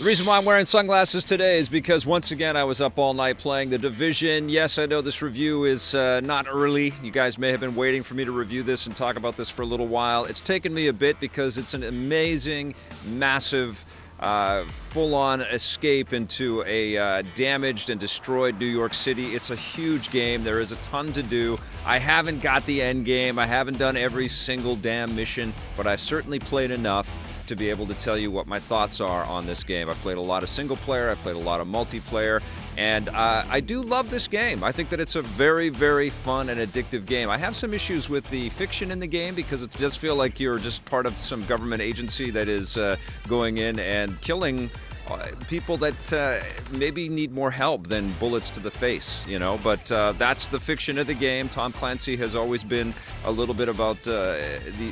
The reason why I'm wearing sunglasses today is because once again I was up all night playing The Division. Yes, I know this review is not early. You guys may have been waiting for me to review this and talk about this for a little while. It's taken me a bit because it's an amazing, massive, full-on escape into a damaged and destroyed New York City. It's a huge game. There is a ton to do. I haven't got the end game. I haven't done every single damn mission, but I've certainly played enough to be able to tell you what my thoughts are on this game. I've played a lot of single player, I've played a lot of multiplayer, and I do love this game. I think that it's a very, very fun and addictive game. I have some issues with the fiction in the game because it does feel like you're just part of some government agency that is going in and killing people that maybe need more help than bullets to the face, you know, but that's the fiction of the game. Tom Clancy has always been a little bit about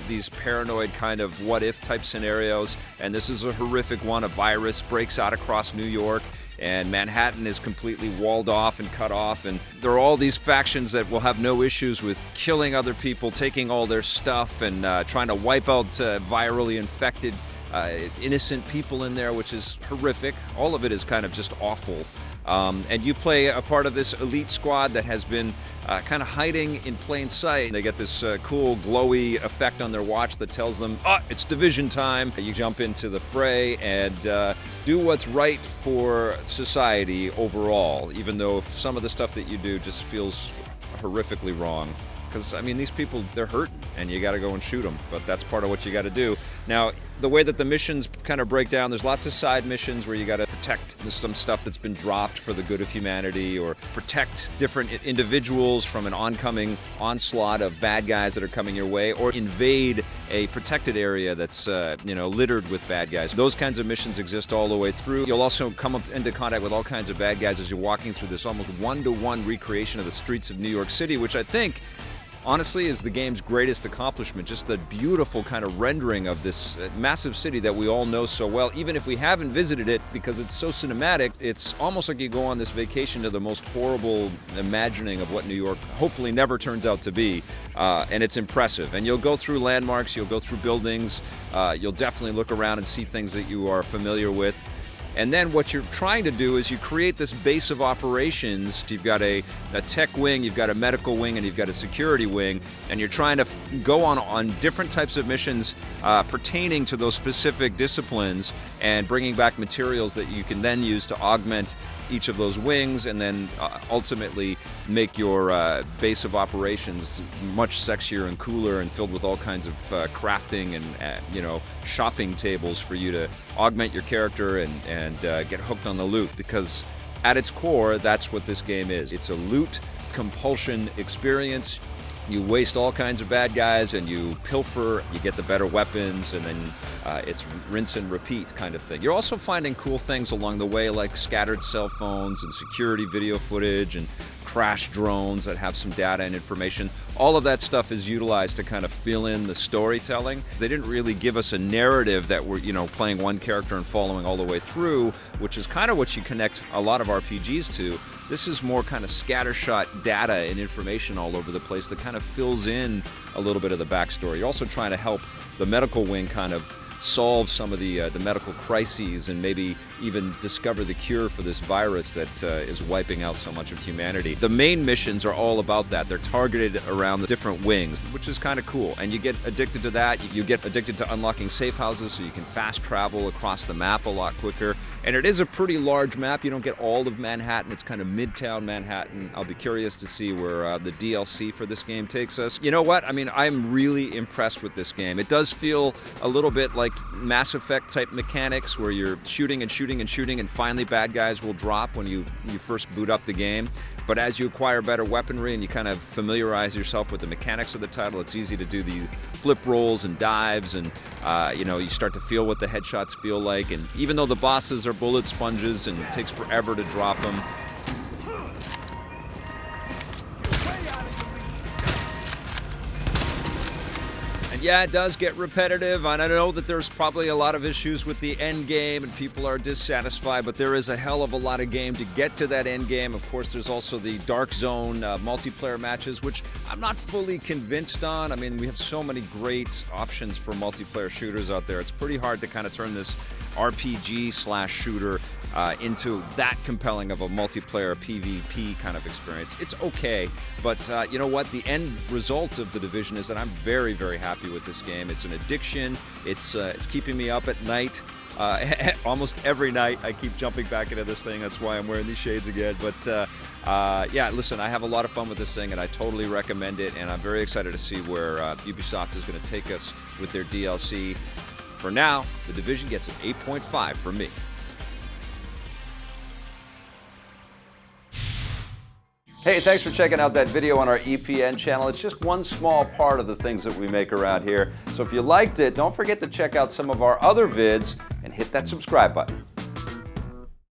these paranoid kind of what-if type scenarios, and this is a horrific one. A virus breaks out across New York, and Manhattan is completely walled off and cut off, and there are all these factions that will have no issues with killing other people, taking all their stuff, and trying to wipe out virally infected innocent people in there, which is horrific. All of it is kind of just awful. And you play a part of this elite squad that has been kind of hiding in plain sight. They get this cool glowy effect on their watch that tells them, it's Division time. You jump into the fray and do what's right for society overall, even though some of the stuff that you do just feels horrifically wrong. Because, I mean, these people, they're hurting, and you got to go and shoot them, but that's part of what you got to do. Now, the way that the missions kind of break down, there's lots of side missions where you got to protect some stuff that's been dropped for the good of humanity, or protect different individuals from an oncoming onslaught of bad guys that are coming your way, or invade a protected area that's littered with bad guys. Those kinds of missions exist all the way through. You'll also come up into contact with all kinds of bad guys as you're walking through this almost one-to-one recreation of the streets of New York City, which I think honestly is the game's greatest accomplishment. Just the beautiful kind of rendering of this massive city that we all know so well. Even if we haven't visited it, because it's so cinematic, it's almost like you go on this vacation to the most horrible imagining of what New York hopefully never turns out to be. And it's impressive. And you'll go through landmarks, you'll go through buildings, you'll definitely look around and see things that you are familiar with. And then what you're trying to do is you create this base of operations. You've got a tech wing, you've got a medical wing, and you've got a security wing, and you're trying to go on different types of missions pertaining to those specific disciplines and bringing back materials that you can then use to augment each of those wings, and then ultimately make your base of operations much sexier and cooler and filled with all kinds of crafting and shopping tables for you to augment your character and get hooked on the loot, because at its core that's what this game is. It's a loot compulsion experience. You waste all kinds of bad guys and you pilfer, you get the better weapons, and then it's rinse and repeat kind of thing. You're also finding cool things along the way, like scattered cell phones and security video footage and crash drones that have some data and information. All of that stuff is utilized to kind of fill in the storytelling. They didn't really give us a narrative that we're, playing one character and following all the way through, which is kind of what you connect a lot of RPGs to. This is more kind of scattershot data and information all over the place that kind of fills in a little bit of the backstory. You're also trying to help the medical wing kind of solve some of the medical crises and maybe even discover the cure for this virus that is wiping out so much of humanity. The main missions are all about that. They're targeted around the different wings, which is kind of cool. And you get addicted to that. You get addicted to unlocking safe houses so you can fast travel across the map a lot quicker. And it is a pretty large map. You don't get all of Manhattan. It's kind of midtown Manhattan. I'll be curious to see where the DLC for this game takes us. You know what? I mean, I'm really impressed with this game. It does feel a little bit like Mass Effect type mechanics where you're shooting and shooting and shooting, and finally bad guys will drop when you first boot up the game. But as you acquire better weaponry and you kind of familiarize yourself with the mechanics of the title, it's easy to do the flip rolls and dives, and you start to feel what the headshots feel like. And even though the bosses are bullet sponges and it takes forever to drop them, And yeah, it does get repetitive, and I know that there's probably a lot of issues with the end game and people are dissatisfied, but there is a hell of a lot of game to get to that end game. Of course, there's also the Dark Zone multiplayer matches, which I'm not fully convinced on. I mean, we have so many great options for multiplayer shooters out there. It's pretty hard to kind of turn this RPG/shooter into that compelling of a multiplayer PvP kind of experience. It's okay, but you know what? The end result of The Division is that I'm very, very happy with this game. It's an addiction. It's keeping me up at night. Almost every night I keep jumping back into this thing. That's why I'm wearing these shades again. But yeah, listen, I have a lot of fun with this thing, and I totally recommend it, and I'm very excited to see where Ubisoft is going to take us with their DLC. For now, The Division gets an 8.5 from me. Hey, thanks for checking out that video on our EPN channel. It's just one small part of the things that we make around here. So if you liked it, don't forget to check out some of our other vids and hit that subscribe button.